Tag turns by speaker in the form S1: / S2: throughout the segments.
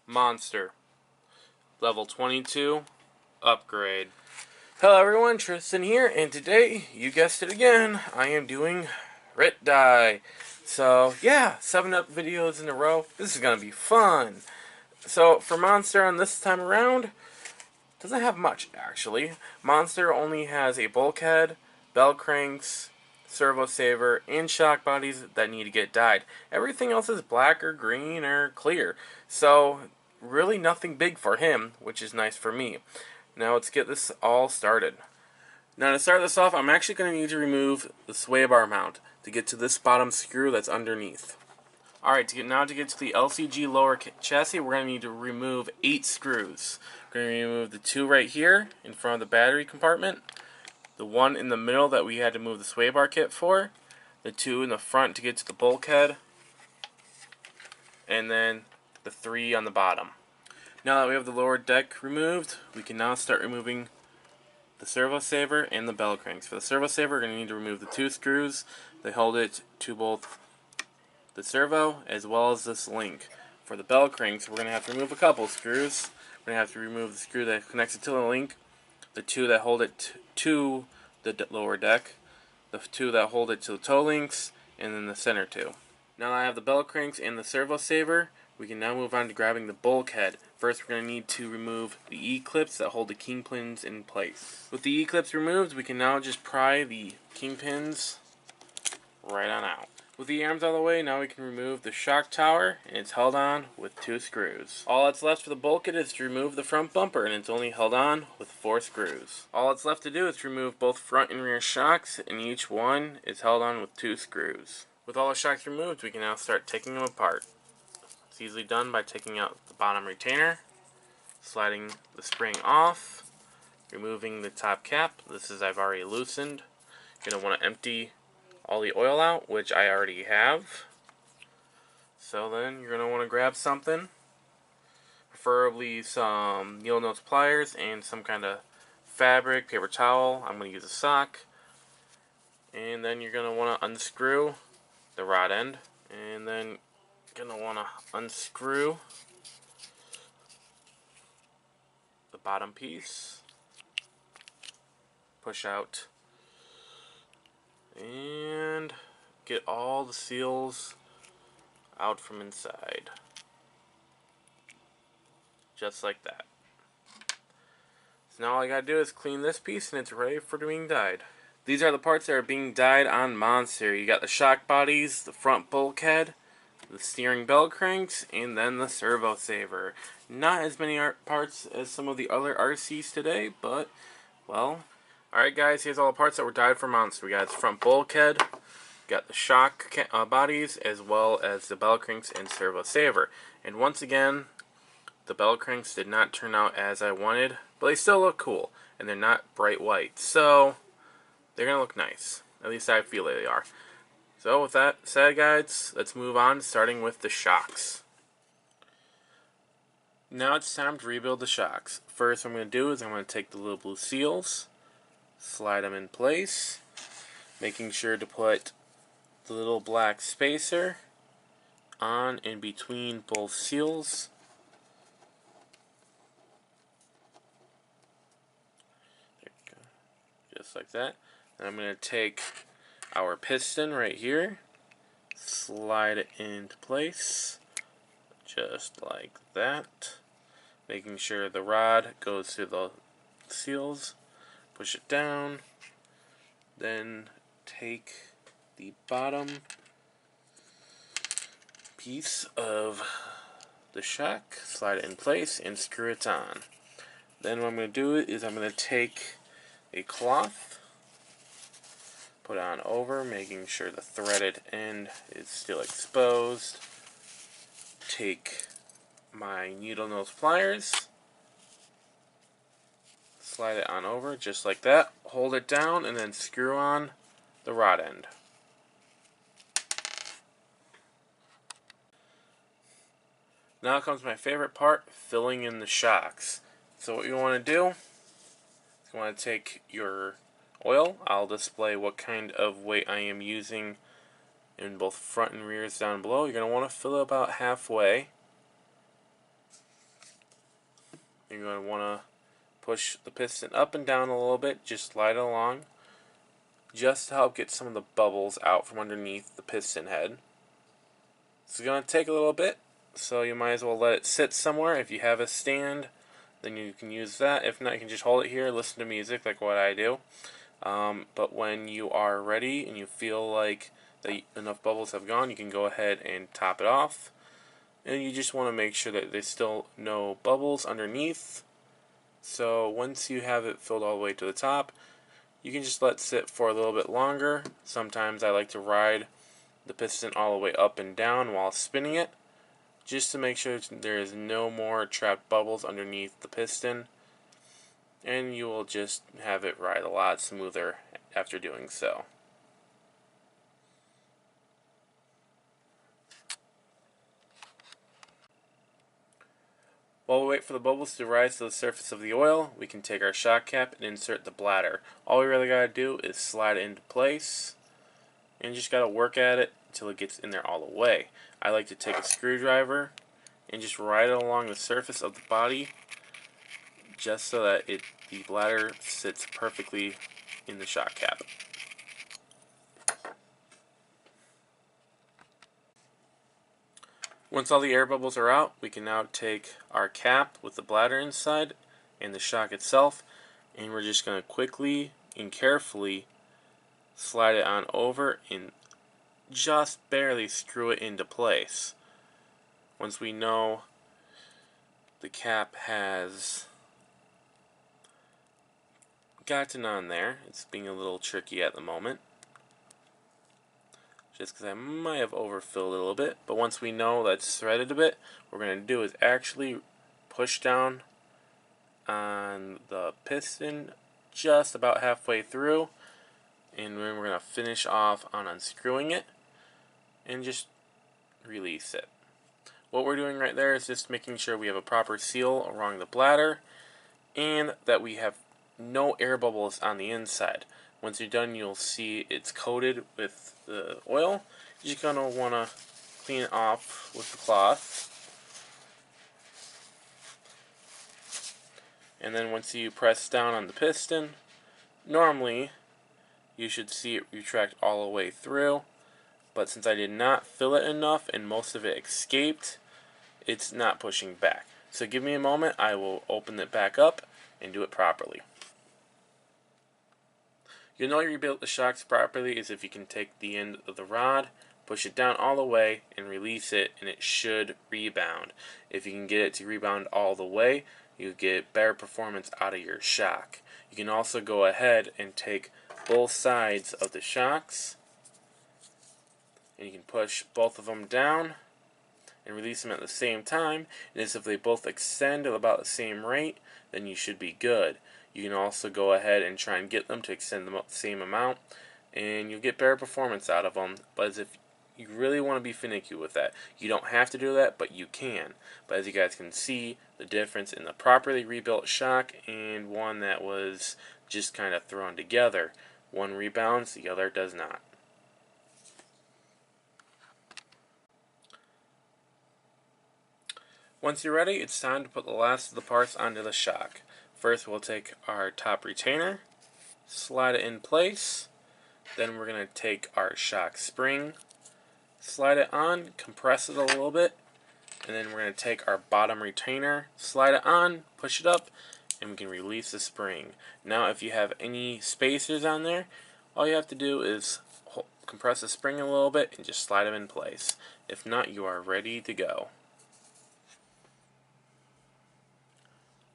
S1: Monster Level 22 Upgrade. Hello everyone, Tristan here, and today, you guessed it again, I am doing Rit Dye. So yeah, 7 up videos in a row. This is gonna be fun. So for Monster on this time around, doesn't have much actually. Monster only has a bulkhead, bell cranks, servo saver, and shock bodies that need to get dyed. Everything else is black or green or clear. So really nothing big for him, which is nice for me. Now let's get this all started. Now to start this off, I'm actually going to need to remove the sway bar mount to get to this bottom screw that's underneath. Alright, to get to the LCG lower chassis, we're going to need to remove 8 screws. We're going to remove the 2 right here in front of the battery compartment, the 1 in the middle that we had to move the sway bar kit for, the 2 in the front to get to the bulkhead, and then the 3 on the bottom. Now that we have the lower deck removed, we can now start removing the servo saver and the bell cranks. For the servo saver, we're going to need to remove the 2 screws that hold it to both the servo as well as this link. For the bell cranks, we're going to have to remove a couple screws. We're going to have to remove the screw that connects it to the link, the 2 that hold it to the lower deck, the 2 that hold it to the toe links, and then the center 2. Now that I have the bell cranks and the servo saver, we can now move on to grabbing the bulkhead. First, we're going to need to remove the E-clips that hold the kingpins in place. With the E-clips removed, we can now just pry the kingpins right on out. With the arms out of the way, now we can remove the shock tower, and it's held on with 2 screws. All that's left for the bulkhead is to remove the front bumper, and it's only held on with 4 screws. All that's left to do is to remove both front and rear shocks, and each one is held on with 2 screws. With all the shocks removed, we can now start taking them apart. It's easily done by taking out the bottom retainer, sliding the spring off, removing the top cap. This is I've already loosened. You're going to want to empty all the oil out, which I already have. So then you're going to want to grab something, preferably some needle nose pliers and some kind of fabric, paper towel. I'm going to use a sock. And then you're going to want to unscrew the rod end, and then you're going to want to unscrew the bottom piece, push out, and get all the seals out from inside. Just like that. So now all I gotta do is clean this piece and it's ready for being dyed. These are the parts that are being dyed on Monster. You got the shock bodies, the front bulkhead, the steering bell cranks, and then the servo saver. Not as many parts as some of the other RCs today, but, well. Alright guys, here's all the parts that were dyed for Monster. We got its front bulkhead, got the shock bodies, as well as the bell cranks and servo saver. And once again, the bell cranks did not turn out as I wanted, but they still look cool, and they're not bright white. So, they're going to look nice. At least I feel they are. So with that said guys, let's move on, starting with the shocks. Now it's time to rebuild the shocks. First what I'm going to do is I'm going to take the little blue seals, slide them in place, making sure to put the little black spacer on in between both seals. There you go. Just like that. And I'm going to take our piston right here, slide it into place, just like that, making sure the rod goes through the seals, push it down, then take the bottom piece of the shock, slide it in place, and screw it on. Then what I'm going to do is I'm going to take a cloth, put it on over, making sure the threaded end is still exposed. Take my needle nose pliers, slide it on over just like that, hold it down, and then screw on the rod end. Now comes my favorite part, filling in the shocks. So what you want to do is you want to take your oil. I'll display what kind of weight I am using in both front and rears down below. You're going to want to fill it about halfway. You're going to want to push the piston up and down a little bit, just slide it along, just to help get some of the bubbles out from underneath the piston head. It's going to take a little bit, so you might as well let it sit somewhere. If you have a stand, then you can use that. If not, you can just hold it here, listen to music like what I do. But when you are ready and you feel like that enough bubbles have gone, you can go ahead and top it off. And you just want to make sure that there's still no bubbles underneath. So once you have it filled all the way to the top, you can just let it sit for a little bit longer. Sometimes I like to ride the piston all the way up and down while spinning it, just to make sure there is no more trapped bubbles underneath the piston, and you will just have it ride a lot smoother after doing so. While we wait for the bubbles to rise to the surface of the oil, we can take our shock cap and insert the bladder. All we really got to do is slide it into place, and you just got to work at it until it gets in there all the way. I like to take a screwdriver and just ride it along the surface of the body, just so that the bladder sits perfectly in the shock cap. Once all the air bubbles are out, we can now take our cap with the bladder inside and the shock itself, and we're just going to quickly and carefully slide it on over and just barely screw it into place. Once we know the cap has gotten on there, it's being a little tricky at the moment, just because I might have overfilled it a little bit, but once we know that's threaded a bit, what we're going to do is actually push down on the piston just about halfway through, and then we're going to finish off on unscrewing it and just release it. What we're doing right there is just making sure we have a proper seal around the bladder and that we have no air bubbles on the inside. Once you're done, you'll see it's coated with the oil. You're just going to want to clean it off with the cloth. And then once you press down on the piston, normally you should see it retract all the way through. But since I did not fill it enough and most of it escaped, it's not pushing back. So give me a moment, I will open it back up and do it properly. You'll know you rebuilt the shocks properly is if you can take the end of the rod, push it down all the way, and release it, and it should rebound. If you can get it to rebound all the way, you get better performance out of your shock. You can also go ahead and take both sides of the shocks, and you can push both of them down and release them at the same time, and as if they both extend at about the same rate, then you should be good. You can also go ahead and try and get them to extend them up the same amount, and you'll get better performance out of them. But as if you really want to be finicky with that, you don't have to do that, but you can. But as you guys can see, the difference in the properly rebuilt shock and one that was just kind of thrown together. One rebounds, the other does not. Once you're ready, it's time to put the last of the parts onto the shock. First, we'll take our top retainer, slide it in place. Then we're going to take our shock spring, slide it on, compress it a little bit, and then we're going to take our bottom retainer, slide it on, push it up, and we can release the spring. Now, if you have any spacers on there, all you have to do is compress the spring a little bit and just slide them in place. If not, you are ready to go.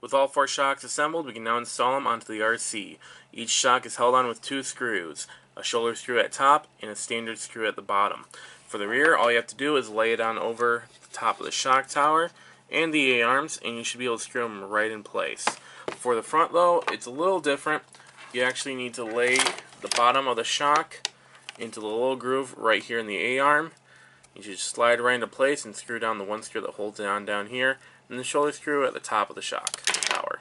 S1: With all 4 shocks assembled, we can now install them onto the RC. Each shock is held on with 2 screws, a shoulder screw at top and a standard screw at the bottom. For the rear, all you have to do is lay it on over the top of the shock tower and the A-arms, and you should be able to screw them right in place. For the front, though, it's a little different. You actually need to lay the bottom of the shock into the little groove right here in the A-arm. You should just slide right into place and screw down the one screw that holds it on down here, and the shoulder screw at the top of the shock tower.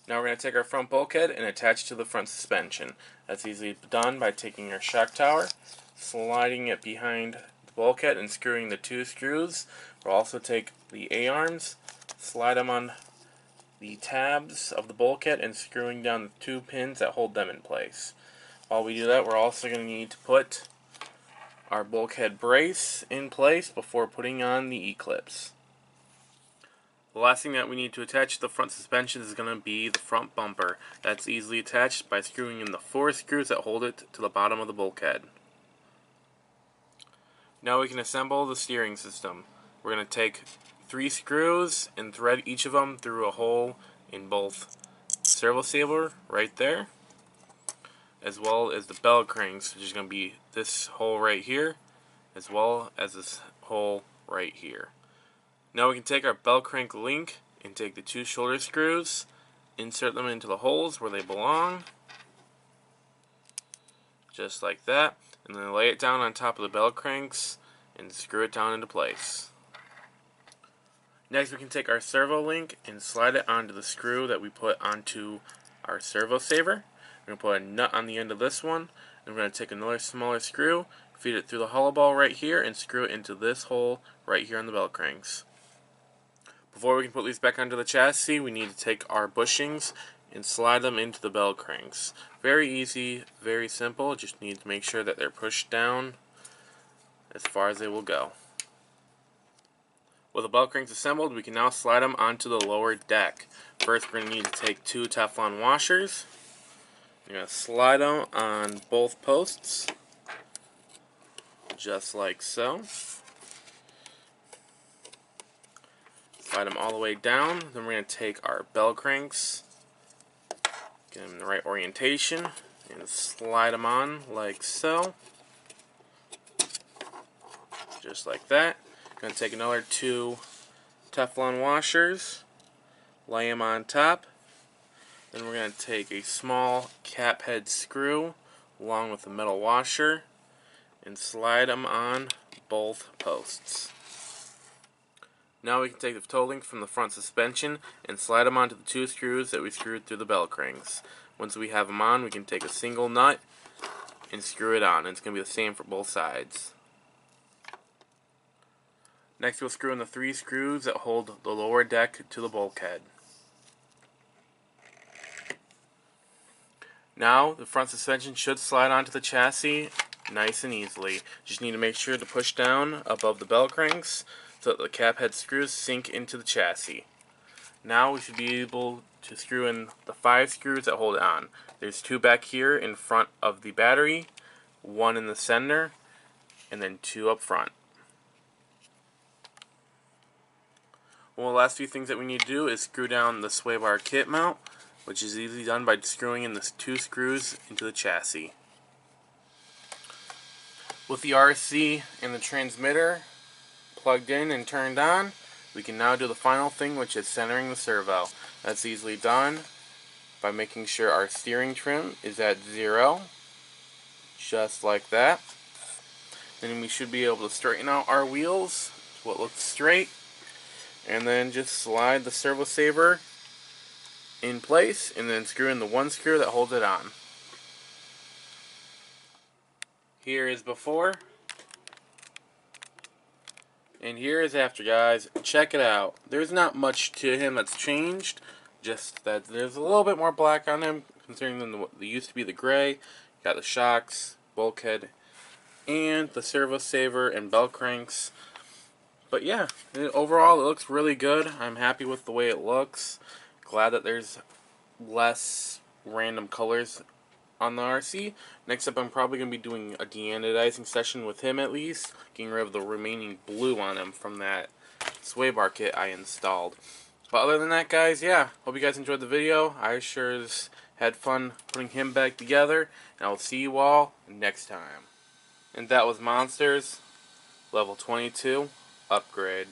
S1: Now we're going to take our front bulkhead and attach it to the front suspension. That's easily done by taking our shock tower, sliding it behind the bulkhead and screwing the 2 screws. We'll also take the A-arms, slide them on the tabs of the bulkhead and screwing down the 2 pins that hold them in place. While we do that, we're also going to need to put our bulkhead brace in place before putting on the E-clips. The last thing that we need to attach to the front suspension is going to be the front bumper. That's easily attached by screwing in the 4 screws that hold it to the bottom of the bulkhead. Now we can assemble the steering system. We're going to take 3 screws and thread each of them through a hole in both servo saver right there, as well as the bell cranks, which is going to be this hole right here, as well as this hole right here. Now we can take our bell crank link and take the 2 shoulder screws, insert them into the holes where they belong, just like that, and then lay it down on top of the bell cranks and screw it down into place. Next we can take our servo link and slide it onto the screw that we put onto our servo saver. We're going to put a nut on the end of this one, and we're going to take another smaller screw, feed it through the hollow ball right here, and screw it into this hole right here on the bell cranks. Before we can put these back onto the chassis, we need to take our bushings and slide them into the bell cranks. Very easy, very simple, just need to make sure that they're pushed down as far as they will go. With the bell cranks assembled, we can now slide them onto the lower deck. First, we're going to need to take 2 Teflon washers. You're going to slide them on both posts, just like so. Slide them all the way down. Then we're going to take our bell cranks, get them in the right orientation, and slide them on like so. Just like that. Going to take another 2 Teflon washers, lay them on top. Then we're going to take a small cap head screw along with the metal washer and slide them on both posts. Now we can take the toe link from the front suspension and slide them onto the 2 screws that we screwed through the bell cranks. Once we have them on, we can take a single nut and screw it on, and it's going to be the same for both sides. Next we'll screw in the 3 screws that hold the lower deck to the bulkhead. Now the front suspension should slide onto the chassis nice and easily. Just need to make sure to push down above the bell cranks so that the cap head screws sink into the chassis. Now we should be able to screw in the 5 screws that hold it on. There's 2 back here in front of the battery, 1 in the center, and then 2 up front. Well, the last few things that we need to do is screw down the sway bar kit mount, which is easily done by screwing in the 2 screws into the chassis. With the RC and the transmitter plugged in and turned on, we can now do the final thing, which is centering the servo. That's easily done by making sure our steering trim is at 0, just like that. Then we should be able to straighten out our wheels to what looks straight, and then just slide the servo saver in place and then screw in the 1 screw that holds it on. Here is before, and here is after, guys. Check it out. There's not much to him that's changed, just that there's a little bit more black on him considering than the used to be the gray. Got the shocks, bulkhead, and the servo saver and bell cranks. But yeah, overall it looks really good. I'm happy with the way it looks. Glad that there's less random colors on the RC. Next up, I'm probably going to be doing a deanodizing session with him at least, getting rid of the remaining blue on him from that sway bar kit I installed. But other than that, guys, yeah, hope you guys enjoyed the video. I sure had fun putting him back together, and I'll see you all next time. And that was Monsters, level 22, upgrade.